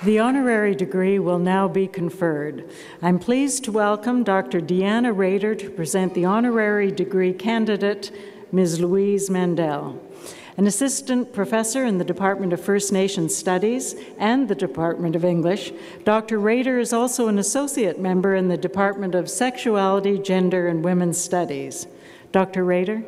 The honorary degree will now be conferred. I'm pleased to welcome Dr. Deanna Rader to present the honorary degree candidate, Ms. Louise Mandel. An assistant professor in the Department of First Nations Studies and the Department of English, Dr. Rader is also an associate member in the Department of Sexuality, Gender, and Women's Studies. Dr. Rader?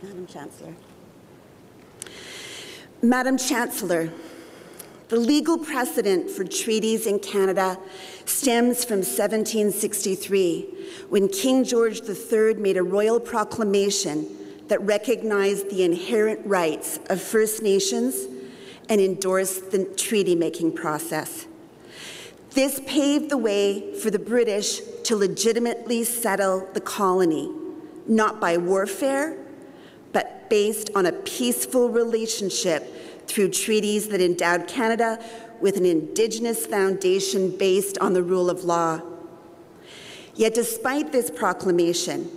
Madam Chancellor. Madam Chancellor, the legal precedent for treaties in Canada stems from 1763, when King George III made a royal proclamation that recognized the inherent rights of First Nations and endorsed the treaty-making process. This paved the way for the British to legitimately settle the colony, not by warfare, but based on a peaceful relationship through treaties that endowed Canada with an Indigenous foundation based on the rule of law. Yet despite this proclamation,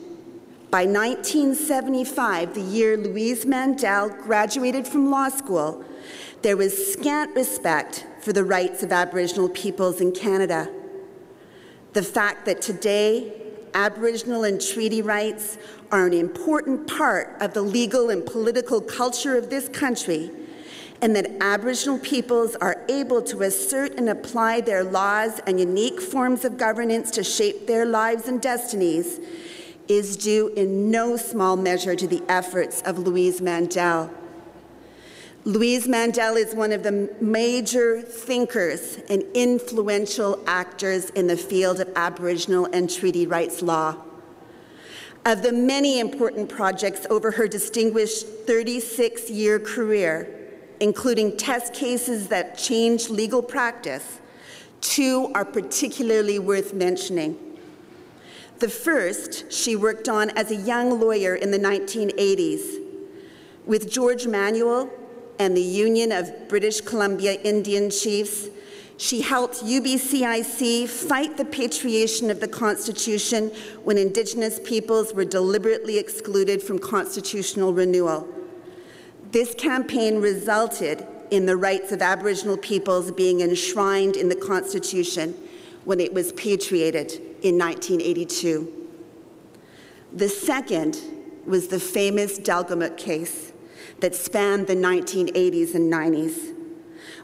by 1975, the year Louise Mandel graduated from law school, there was scant respect for the rights of Aboriginal peoples in Canada. The fact that today Aboriginal and treaty rights are an important part of the legal and political culture of this country, and that Aboriginal peoples are able to assert and apply their laws and unique forms of governance to shape their lives and destinies, is due in no small measure to the efforts of Louise Mandel. Louise Mandel is one of the major thinkers and influential actors in the field of Aboriginal and treaty rights law. Of the many important projects over her distinguished 36-year career, including test cases that changed legal practice, two are particularly worth mentioning. The first she worked on as a young lawyer in the 1980s. With George Manuel and the Union of British Columbia Indian Chiefs, she helped UBCIC fight the patriation of the Constitution when Indigenous peoples were deliberately excluded from constitutional renewal. This campaign resulted in the rights of Aboriginal peoples being enshrined in the Constitution when it was patriated in 1982. The second was the famous Delgamuukw case that spanned the 1980s and 90s.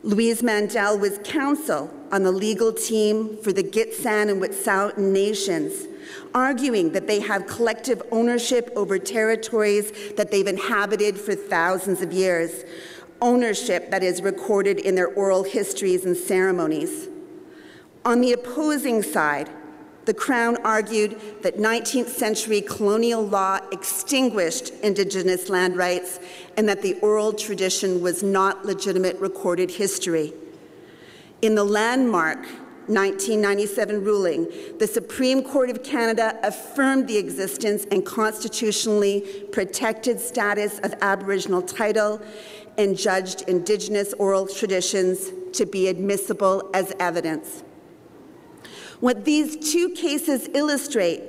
Louise Mandel was counsel on the legal team for the Gitxsan and Wet'suwet'en nations, arguing that they have collective ownership over territories that they've inhabited for thousands of years, ownership that is recorded in their oral histories and ceremonies. On the opposing side, the Crown argued that 19th century colonial law extinguished Indigenous land rights and that the oral tradition was not legitimate recorded history. In the landmark 1997 ruling, the Supreme Court of Canada affirmed the existence and constitutionally protected status of Aboriginal title and judged Indigenous oral traditions to be admissible as evidence. What these two cases illustrate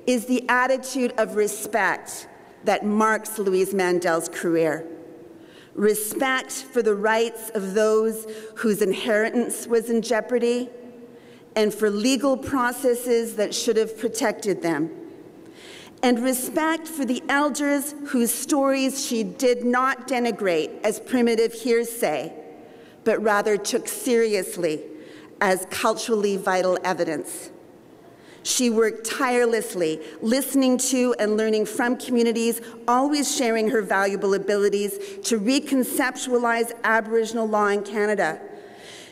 is the attitude of respect that marks Louise Mandel's career. Respect for the rights of those whose inheritance was in jeopardy and for legal processes that should have protected them. And respect for the elders whose stories she did not denigrate as primitive hearsay, but rather took seriously as culturally vital evidence. She worked tirelessly, listening to and learning from communities, always sharing her valuable abilities to reconceptualize Aboriginal law in Canada.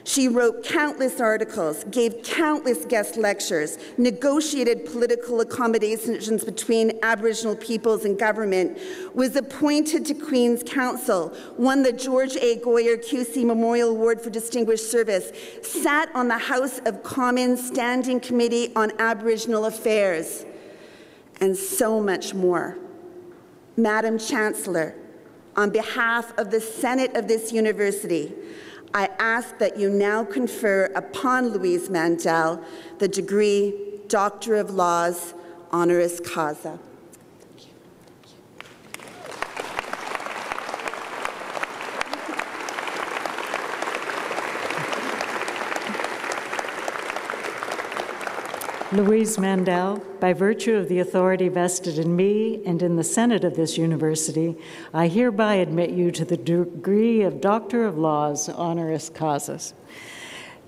She wrote countless articles, gave countless guest lectures, negotiated political accommodations between Aboriginal peoples and government, was appointed to Queen's Counsel, won the George A. Goyer QC Memorial Award for Distinguished Service, sat on the House of Commons Standing Committee on Aboriginal Affairs, and so much more. Madam Chancellor, On behalf of the Senate of this university, I ask that you now confer upon Louise Mandel the degree Doctor of Laws, honoris causa. Louise Mandel, by virtue of the authority vested in me and in the Senate of this university, I hereby admit you to the degree of Doctor of Laws, honoris causa.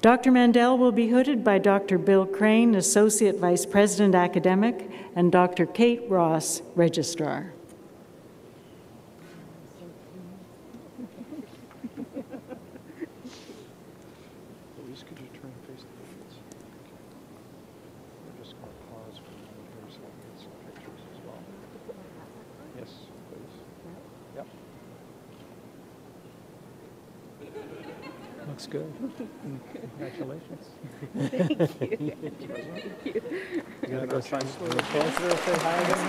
Dr. Mandel will be hooded by Dr. Bill Crane, Associate Vice President Academic, and Dr. Kate Ross, Registrar. Looks good. Congratulations. Thank you. Thank you. You gotta go sign the chancellor, say hi again.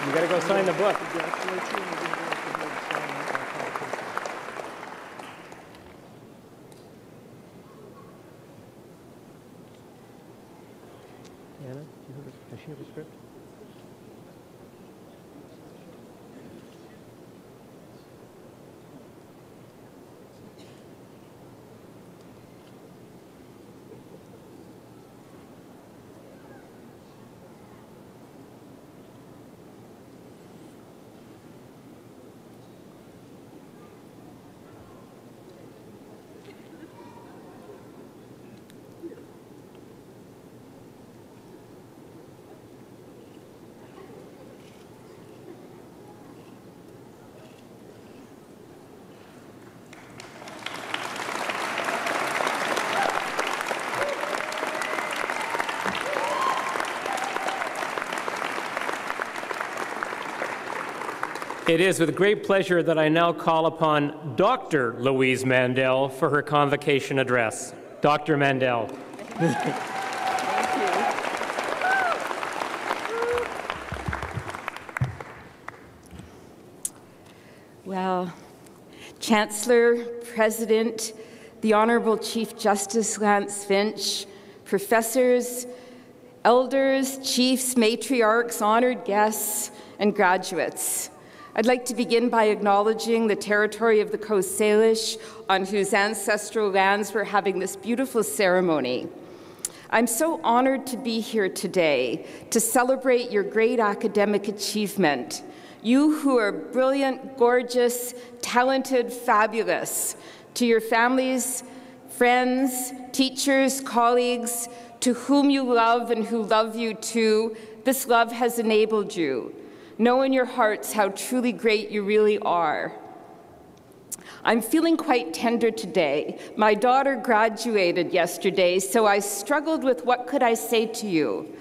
You gotta go sign the book. Anna, does she have a script? It is with great pleasure that I now call upon Dr. Louise Mandel for her convocation address. Dr. Mandel. Thank you. Well, Chancellor, President, the Honorable Chief Justice Lance Finch, professors, elders, chiefs, matriarchs, honored guests, and graduates. I'd like to begin by acknowledging the territory of the Coast Salish, on whose ancestral lands we're having this beautiful ceremony. I'm so honored to be here today to celebrate your great academic achievement. You who are brilliant, gorgeous, talented, fabulous. To your families, friends, teachers, colleagues, to whom you love and who love you too, this love has enabled you. Know in your hearts how truly great you really are. I'm feeling quite tender today. My daughter graduated yesterday, so I struggled with what could I say to you.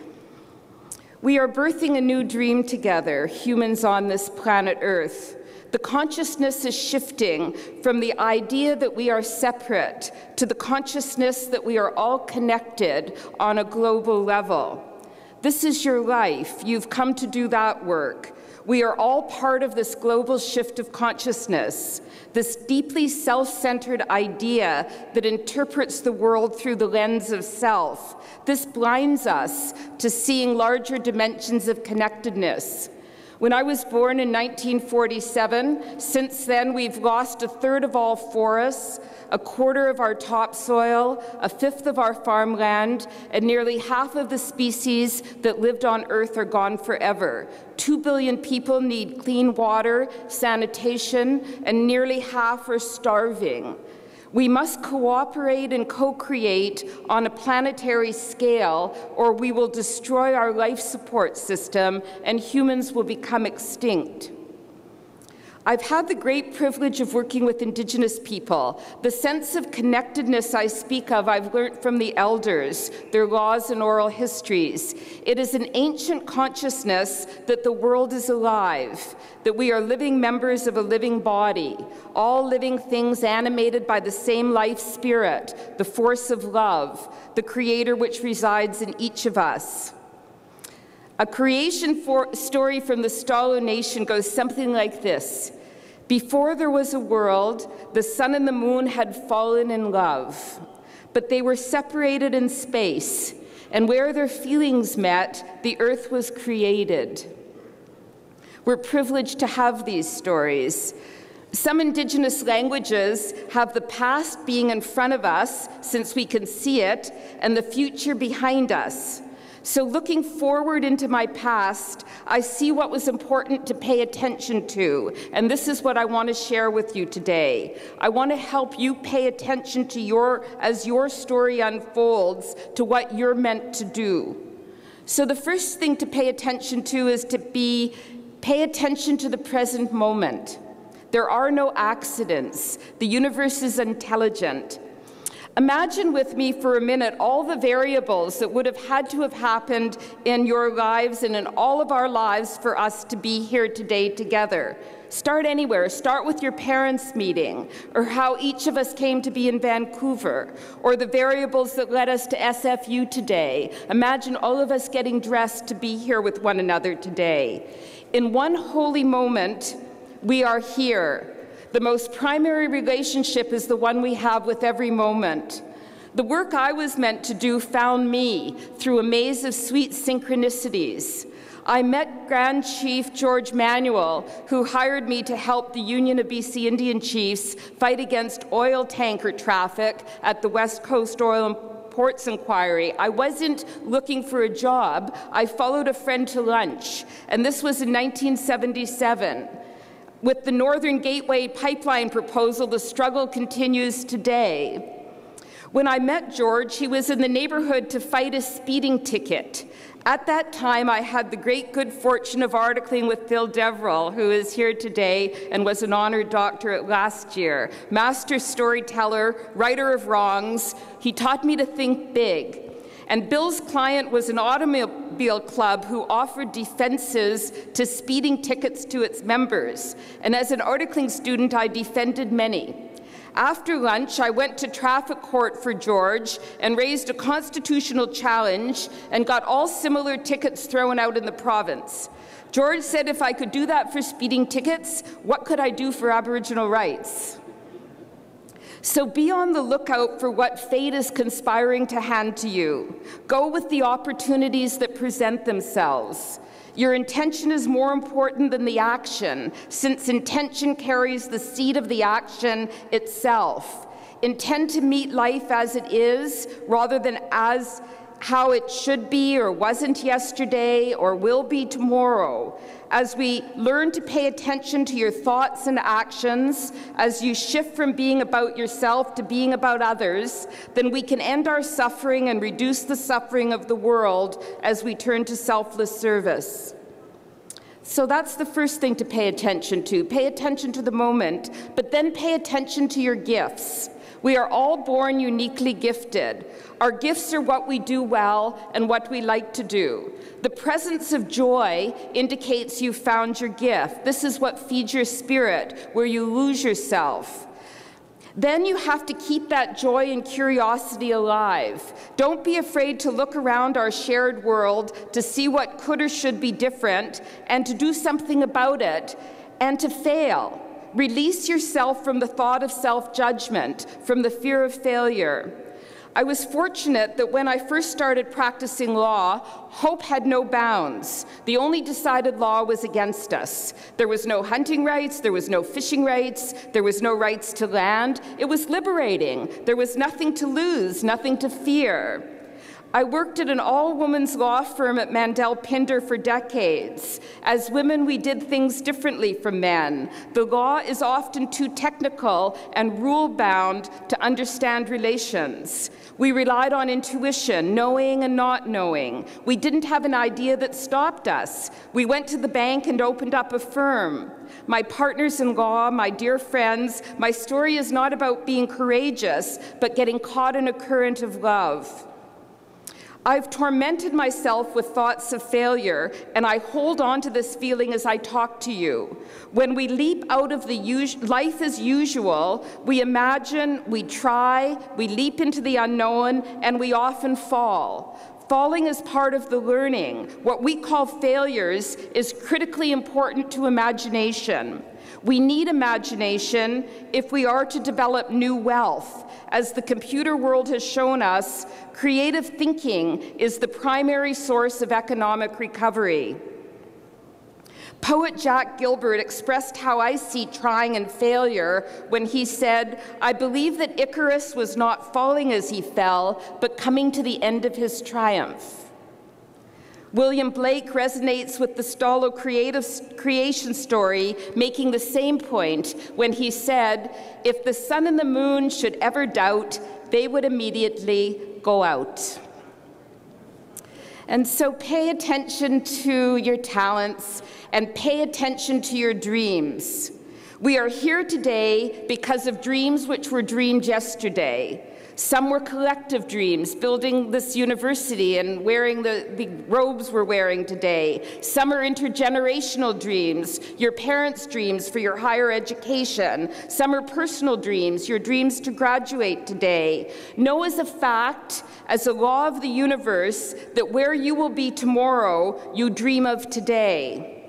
We are birthing a new dream together, humans on this planet Earth. The consciousness is shifting from the idea that we are separate to the consciousness that we are all connected on a global level. This is your life. You've come to do that work. We are all part of this global shift of consciousness, this deeply self-centered idea that interprets the world through the lens of self. This blinds us to seeing larger dimensions of connectedness. When I was born in 1947, since then we've lost a third of all forests, a quarter of our topsoil, a fifth of our farmland, and nearly half of the species that lived on Earth are gone forever. 2 billion people need clean water, sanitation, and nearly half are starving. We must cooperate and co-create on a planetary scale, or we will destroy our life support system and humans will become extinct. I've had the great privilege of working with Indigenous people. The sense of connectedness I speak of, I've learned from the elders, their laws and oral histories. It is an ancient consciousness that the world is alive, that we are living members of a living body, all living things animated by the same life spirit, the force of love, the creator which resides in each of us. A creation story from the Stalo Nation goes something like this. Before there was a world, the sun and the moon had fallen in love, but they were separated in space, and where their feelings met, the earth was created. We're privileged to have these stories. Some Indigenous languages have the past being in front of us, since we can see it, and the future behind us. So looking forward into my past, I see what was important to pay attention to, and this is what I want to share with you today. I want to help you pay attention to as your story unfolds, to what you're meant to do. So the first thing to pay attention to is to pay attention to the present moment. There are no accidents. The universe is intelligent. Imagine with me for a minute all the variables that would have had to have happened in your lives and in all of our lives for us to be here today together. Start anywhere. Start with your parents' meeting, or how each of us came to be in Vancouver, or the variables that led us to SFU today. Imagine all of us getting dressed to be here with one another today. In one holy moment, we are here. The most primary relationship is the one we have with every moment. The work I was meant to do found me through a maze of sweet synchronicities. I met Grand Chief George Manuel, who hired me to help the Union of BC Indian Chiefs fight against oil tanker traffic at the West Coast Oil and Ports Inquiry. I wasn't looking for a job. I followed a friend to lunch, and this was in 1977. With the Northern Gateway pipeline proposal, the struggle continues today. When I met George, he was in the neighborhood to fight a speeding ticket. At that time, I had the great good fortune of articling with Phil Deverell, who is here today and was an honored doctorate last year. Master storyteller, righter of wrongs, he taught me to think big. And Bill's client was an automobile club who offered defenses to speeding tickets to its members. And as an articling student, I defended many. After lunch, I went to traffic court for George and raised a constitutional challenge and got all similar tickets thrown out in the province. George said if I could do that for speeding tickets, what could I do for Aboriginal rights? So be on the lookout for what fate is conspiring to hand to you. Go with the opportunities that present themselves. Your intention is more important than the action, since intention carries the seed of the action itself. Intend to meet life as it is, rather than as how it should be or wasn't yesterday or will be tomorrow. As we learn to pay attention to your thoughts and actions, as you shift from being about yourself to being about others, then we can end our suffering and reduce the suffering of the world as we turn to selfless service. So that's the first thing to pay attention to. Pay attention to the moment, but then pay attention to your gifts. We are all born uniquely gifted. Our gifts are what we do well and what we like to do. The presence of joy indicates you found your gift. This is what feeds your spirit, where you lose yourself. Then you have to keep that joy and curiosity alive. Don't be afraid to look around our shared world to see what could or should be different and to do something about it and to fail. Release yourself from the thought of self-judgment, from the fear of failure. I was fortunate that when I first started practicing law, hope had no bounds. The only decided law was against us. There was no hunting rights, there was no fishing rights, there was no rights to land. It was liberating. There was nothing to lose, nothing to fear. I worked at an all-women's law firm at Mandel Pinder for decades. As women, we did things differently from men. The law is often too technical and rule-bound to understand relations. We relied on intuition, knowing and not knowing. We didn't have an idea that stopped us. We went to the bank and opened up a firm. My partners in law, my dear friends, my story is not about being courageous, but getting caught in a current of love. I've tormented myself with thoughts of failure, and I hold on to this feeling as I talk to you. When we leap out of the life as usual, we imagine, we try, we leap into the unknown, and we often fall. Falling is part of the learning. What we call failures is critically important to imagination. We need imagination if we are to develop new wealth. As the computer world has shown us, creative thinking is the primary source of economic recovery. Poet Jack Gilbert expressed how I see trying and failure when he said, "I believe that Icarus was not falling as he fell, but coming to the end of his triumph." William Blake resonates with the Stalo creation story, making the same point when he said, "If the sun and the moon should ever doubt, they would immediately go out." And so pay attention to your talents and pay attention to your dreams. We are here today because of dreams which were dreamed yesterday. Some were collective dreams, building this university and wearing the robes we're wearing today. Some are intergenerational dreams, your parents' dreams for your higher education. Some are personal dreams, your dreams to graduate today. Know as a fact, as a law of the universe, that where you will be tomorrow, you dream of today.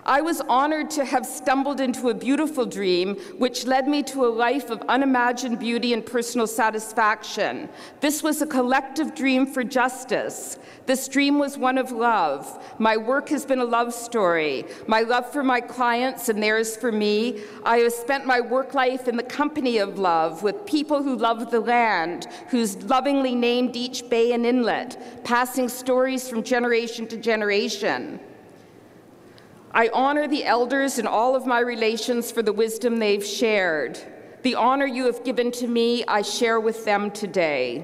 I was honored to have stumbled into a beautiful dream which led me to a life of unimagined beauty and personal satisfaction. This was a collective dream for justice. This dream was one of love. My work has been a love story. My love for my clients and theirs for me. I have spent my work life in the company of love with people who love the land, who's lovingly named each bay and inlet, passing stories from generation to generation. I honor the elders and all of my relations for the wisdom they've shared. The honor you have given to me, I share with them today.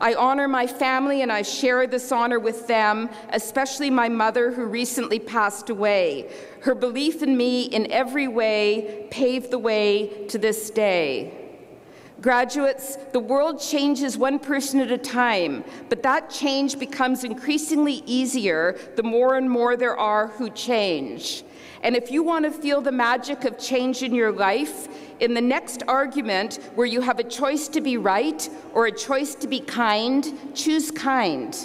I honor my family and I share this honor with them, especially my mother who recently passed away. Her belief in me in every way paved the way to this day. Graduates, the world changes one person at a time, but that change becomes increasingly easier the more and more there are who change. And if you want to feel the magic of change in your life, in the next argument where you have a choice to be right or a choice to be kind, choose kind.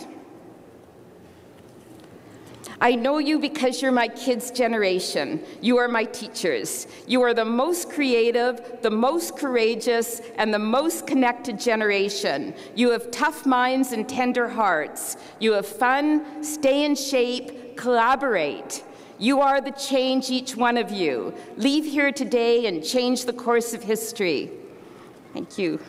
I know you because you're my kids' generation. You are my teachers. You are the most creative, the most courageous, and the most connected generation. You have tough minds and tender hearts. You have fun, stay in shape, collaborate. You are the change, each one of you. Leave here today and change the course of history. Thank you.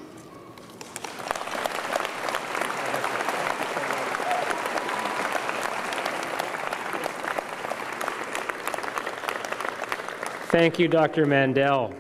Thank you, Dr. Mandel.